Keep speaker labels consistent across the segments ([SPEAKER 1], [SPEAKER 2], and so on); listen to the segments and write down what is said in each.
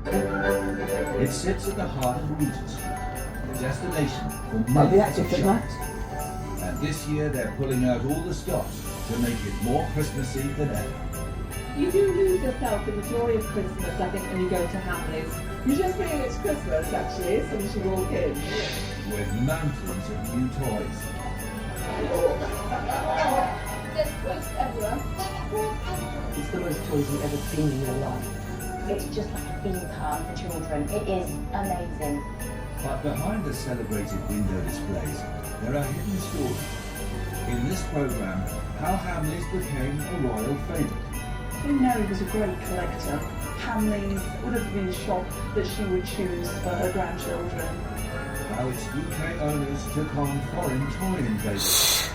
[SPEAKER 1] It sits at the heart of Regent Street, a destination for millions of shoppers. And this year they're pulling out all the stops to make it more Christmassy than ever.
[SPEAKER 2] You do lose yourself in the joy of Christmas, I think, when you go to Hamleys. You just feel it's Christmas, actually, as soon as you walk in.
[SPEAKER 1] With mountains of new toys.
[SPEAKER 2] There's toys everywhere.
[SPEAKER 3] It's the most toys you've ever seen in your life.
[SPEAKER 4] It's just like a theme park for children. It is amazing.
[SPEAKER 1] But behind the celebrated window displays, there are hidden stories. In this programme, how Hamleys became a royal favourite.
[SPEAKER 2] Mary was a great collector. Hamleys would have been a shop that she would choose for her grandchildren.
[SPEAKER 1] How its UK owners took on foreign toy invaders.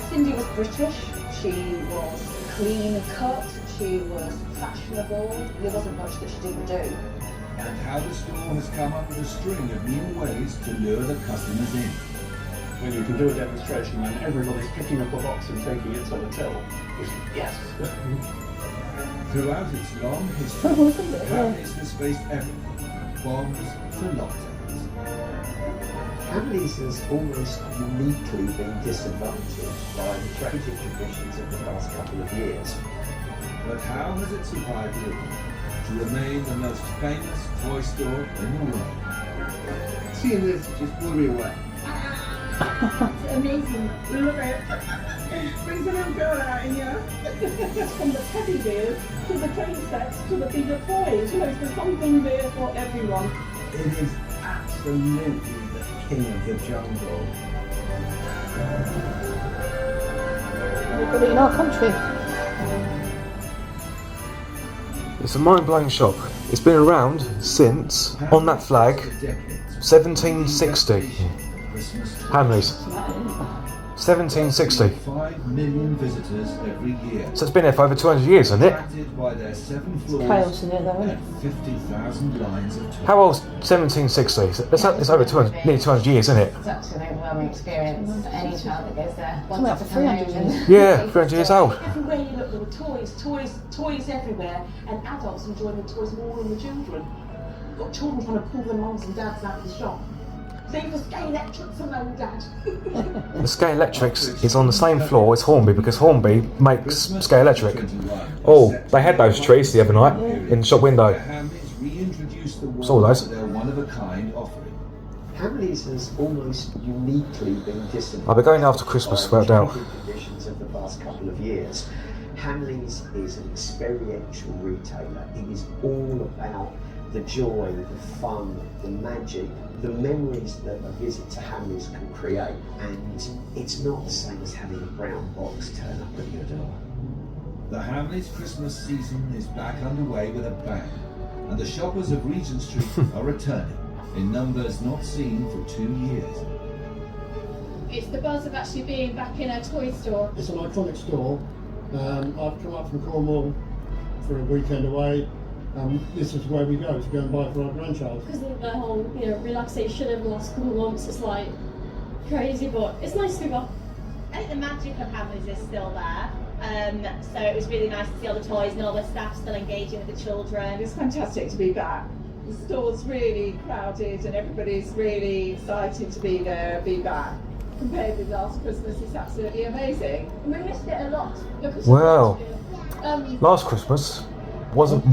[SPEAKER 2] Cindy was British. She was clean cut. She was fashionable. There wasn't much that she didn't do.
[SPEAKER 1] And how the store has come up with a string of new ways to lure the customers in.
[SPEAKER 5] When you can do a demonstration and everybody's picking up a box and taking it to the till, it's yes.
[SPEAKER 1] Throughout its long history, Hamleys has faced everything, bombs to lockdowns.
[SPEAKER 3] Hamleys has almost uniquely been disadvantaged by the tragic conditions of the past couple of years.
[SPEAKER 1] But how has it survived it all to remain the most famous toy store in the world?
[SPEAKER 6] Seeing this just blew me away.
[SPEAKER 2] It's amazing. Look at it. Brings a little girl out in you. From the teddy bears to the play sets to the bigger toys. You know, there's something there for everyone.
[SPEAKER 6] It is absolutely the king of the jungle.
[SPEAKER 7] We've got it in our country.
[SPEAKER 8] It's a mind-blowing shop. It's been around since, on that flag, 1760. Hamleys. 1760.
[SPEAKER 1] 5 million visitors every year.
[SPEAKER 8] So it's been there for over 200 years, hasn't it?
[SPEAKER 1] Attracted by their 7 floors
[SPEAKER 7] Chaos in it though, isn't it?
[SPEAKER 1] and 50,000 lines of toys.
[SPEAKER 8] How old's 1760? It's over 200, nearly 200 years, isn't it?
[SPEAKER 4] It's actually an overwhelming experience for any child that goes there.
[SPEAKER 7] Something like 300 years.
[SPEAKER 8] Yeah, 300 years old.
[SPEAKER 2] Everywhere you look, there were toys everywhere, and adults enjoying the toys more than the children. You've got children trying to pull their mums and dads out of the shop. Save the Sky Electric for mum and dad.
[SPEAKER 8] The Sky Electrics is on the same floor as Hornby because Hornby makes Sky Electric. Oh, they had those trees the other night in the shop window.
[SPEAKER 1] Hamleys reintroduced the
[SPEAKER 8] Saw those.
[SPEAKER 1] to their one-of-a-kind offering.
[SPEAKER 3] Hamleys has almost uniquely been disadvantaged.
[SPEAKER 8] I'll be going after Christmas,
[SPEAKER 3] by the
[SPEAKER 8] without doubt.
[SPEAKER 3] tragic conditions of the past couple of years. Hamleys is an experiential retailer. It is all about the joy, the fun, the magic, the memories that a visit to Hamleys can create. And it's not the same as having a brown box turn up at your door.
[SPEAKER 1] The Hamleys Christmas season is back underway with a bang, and the shoppers of Regent Street are returning in numbers not seen for 2 years.
[SPEAKER 9] It's the buzz of actually being back in a toy store.
[SPEAKER 5] It's an iconic store. I've come up from Cornwall for a weekend away. This is where we go to and buy for our grandchild.
[SPEAKER 9] Because of the whole, relaxation over the last couple of months, it's like crazy, but it's nice to be back.
[SPEAKER 10] I think the magic of Hamleys is still there. So it was really nice to see all the toys and all the staff still engaging with the children.
[SPEAKER 2] It's fantastic to be back. The store's really crowded and everybody's really excited to be there, be back. Compared with last Christmas, it's absolutely amazing.
[SPEAKER 10] And we missed it a lot.
[SPEAKER 8] Wow. Last Christmas wasn't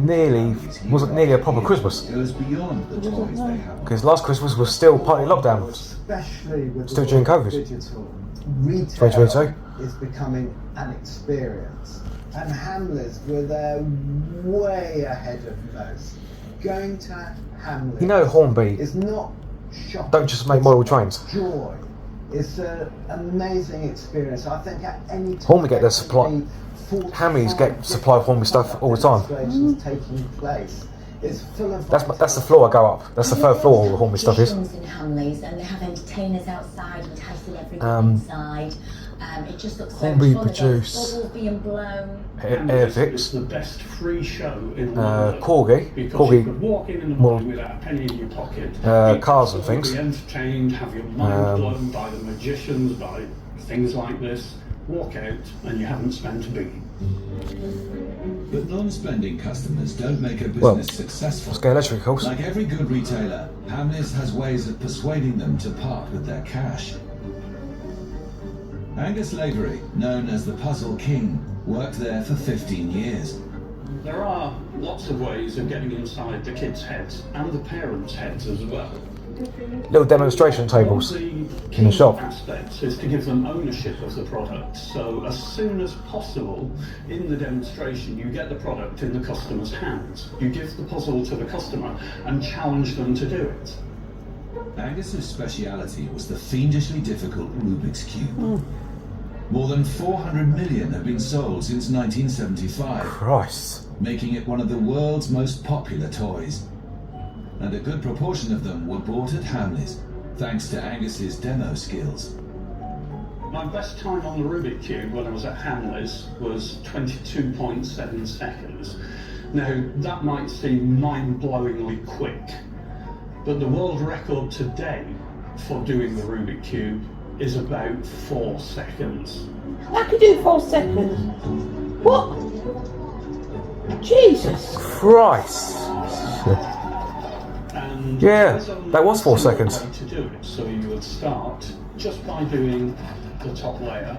[SPEAKER 8] nearly a proper Christmas
[SPEAKER 1] Goes beyond the toys they have.
[SPEAKER 8] because last Christmas was still partly lockdown.
[SPEAKER 6] Especially with
[SPEAKER 8] Still
[SPEAKER 6] the
[SPEAKER 8] during COVID.
[SPEAKER 6] digital. Retail
[SPEAKER 8] 2022.
[SPEAKER 6] is becoming an experience. And Hamleys were there way ahead of most. Going to Hamleys
[SPEAKER 8] Hornby
[SPEAKER 6] is not shopping.
[SPEAKER 8] don't just make model trains.
[SPEAKER 6] Joy. It's an amazing experience. I think at any time
[SPEAKER 8] Hornby get their supply. Hamleys get supply of Hornby stuff all the time.
[SPEAKER 6] Taking place. It's full of
[SPEAKER 8] That's the floor I go up. That's the third floor all the Hornby stuff is.
[SPEAKER 4] In Hamleys, and they have entertainers outside enticing everyone inside. It just looks so
[SPEAKER 8] Hornby
[SPEAKER 4] much fun.
[SPEAKER 8] produce
[SPEAKER 4] Bubbles being blown.
[SPEAKER 5] It's the best free show in the world.
[SPEAKER 8] Corgi
[SPEAKER 5] Because you could walk in the morning without a penny in your pocket.
[SPEAKER 8] cars and things.
[SPEAKER 5] Be entertained, have your mind blown by the magicians, by things like this. Walk out and you haven't spent a bean.
[SPEAKER 1] But non-spending customers don't make a business successful.
[SPEAKER 8] Scale Electric, of course.
[SPEAKER 1] Like every good retailer, Hamleys has ways of persuading them to part with their cash. Angus Lavery, known as the Puzzle King, worked there for 15 years.
[SPEAKER 11] There are lots of ways of getting inside the kids' heads and the parents' heads as well.
[SPEAKER 8] Little demonstration tables in the shop.
[SPEAKER 11] Aspects is to give them ownership of the product. So as soon as possible in the demonstration, you get the product in the customer's hands. You give the puzzle to the customer and challenge them to do it.
[SPEAKER 1] Angus's speciality was the fiendishly difficult Rubik's Cube. More than 400 million have been sold since 1975,
[SPEAKER 8] Christ.
[SPEAKER 1] making it one of the world's most popular toys. And a good proportion of them were bought at Hamleys, thanks to Angus's demo skills.
[SPEAKER 11] My best time on the Rubik Cube when I was at Hamleys was 22.7 seconds. Now, that might seem mind-blowingly quick, but the world record today for doing the Rubik Cube is about 4 seconds.
[SPEAKER 7] I could do 4 seconds. What? Jesus.
[SPEAKER 8] Christ.
[SPEAKER 11] And
[SPEAKER 8] Yeah,
[SPEAKER 11] there's only
[SPEAKER 8] that was 4
[SPEAKER 11] a single
[SPEAKER 8] seconds.
[SPEAKER 11] way to do it. So you would start just by doing the top layer.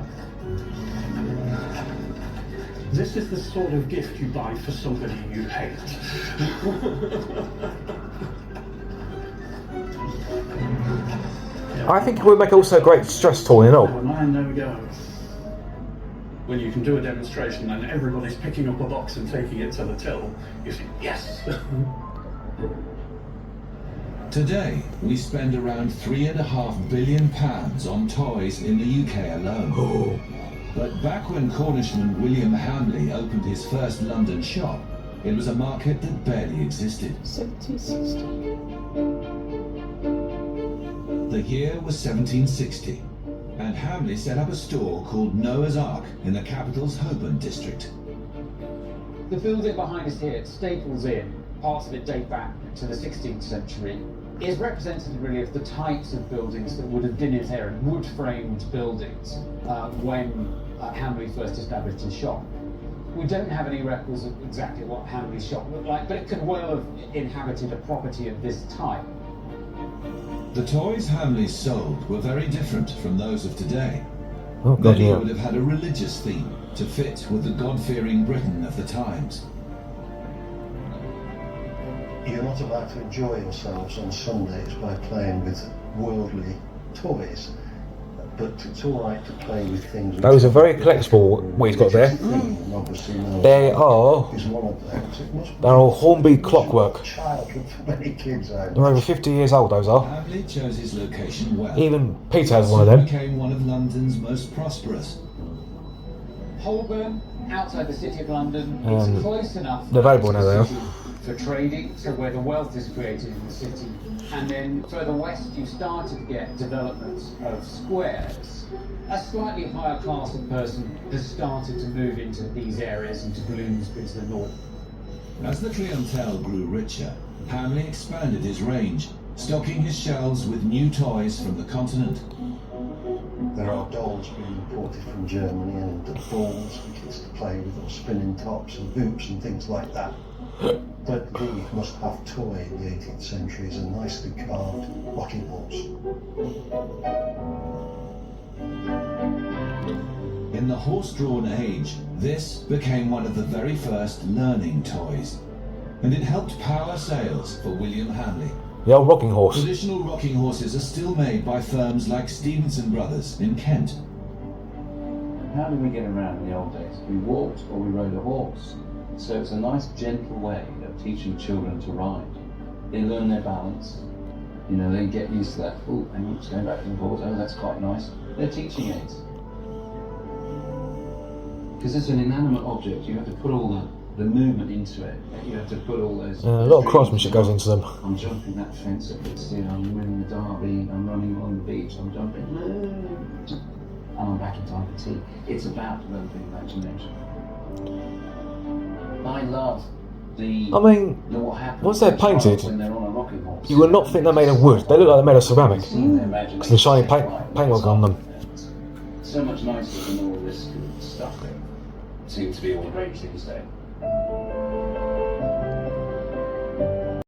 [SPEAKER 11] This is the sort of gift you buy for somebody you hate.
[SPEAKER 8] I think it would make also a great stress tool, you know.
[SPEAKER 11] Oh man, there we go. When you can do a demonstration and everybody's picking up a box and taking it to the till, you think, yes!
[SPEAKER 1] Today, we spend around £3.5 billion on toys in the UK alone. But back when Cornishman William Hamley opened his first London shop, it was a market that barely existed.
[SPEAKER 7] 1760.
[SPEAKER 1] The year was 1760, and Hamley set up a store called Noah's Ark in the capital's Holborn district.
[SPEAKER 12] The building behind us here, Staples Inn, parts of it date back to the 16th century, is representative really of the types of buildings that would have been in this area, wood-framed buildings, when Hamley first established his shop. We don't have any records of exactly what Hamley's shop looked like, but it could well have inhabited a property of this type.
[SPEAKER 1] The toys Hamleys sold were very different from those of today.
[SPEAKER 8] Oh, God,
[SPEAKER 1] Many
[SPEAKER 8] yeah.
[SPEAKER 1] would have had a religious theme to fit with the God-fearing Britain of the times.
[SPEAKER 5] You're not allowed to enjoy yourselves on Sundays by playing with worldly toys, but it's all right to play with things.
[SPEAKER 8] Those are very collectible, what he's got there. They are. They're all Hornby clockwork.
[SPEAKER 5] Childhood for many kids out.
[SPEAKER 8] They're over 50 years old, those are.
[SPEAKER 1] Hamley chose his location well.
[SPEAKER 8] Even Peter has one of
[SPEAKER 1] Soon
[SPEAKER 8] them.
[SPEAKER 1] became one of London's most prosperous.
[SPEAKER 12] Holborn, outside the City of London, it's close enough
[SPEAKER 8] They're available now, they are.
[SPEAKER 12] for trading, so where the wealth is created in the city. And then further west, you started to get developments of squares. A slightly higher class of person has started to move into these areas, into Bloomsbury to the north.
[SPEAKER 1] As the clientele grew richer, Hamley expanded his range, stocking his shelves with new toys from the continent.
[SPEAKER 5] There are dolls being imported from Germany and balls for kids to play with, or spinning tops and hoops and things like that. But the must-have toy in the 18th century is a nicely carved rocking horse.
[SPEAKER 1] In the horse-drawn age, this became one of the very first learning toys, and it helped power sales for William Hamley.
[SPEAKER 8] The old rocking horse.
[SPEAKER 1] Traditional rocking horses are still made by firms like Stevenson Brothers in Kent.
[SPEAKER 13] How did we get around in the old days? We walked or we rode a horse. So it's a nice gentle way of teaching children to ride. They learn their balance. You know, they get used to that. Oh, and it's going back and forth. Oh, that's quite nice. They're teaching aids. Because it's an inanimate object, you have to put all the movement into it. You have to put all those...
[SPEAKER 8] A lot of craftsmanship goes into them.
[SPEAKER 13] I'm jumping that fence at 16, I'm winning the derby, I'm running on the beach, I'm jumping... And I'm back in time for tea. It's about developing imagination. I love
[SPEAKER 8] what happens they're painted,
[SPEAKER 13] when they're on a rocking horse.
[SPEAKER 8] you would not think they're made of wood. They look like they're made of ceramic. Because the shiny paintwork on them.
[SPEAKER 13] So much nicer than all this stuff. seem to be all the rage these days.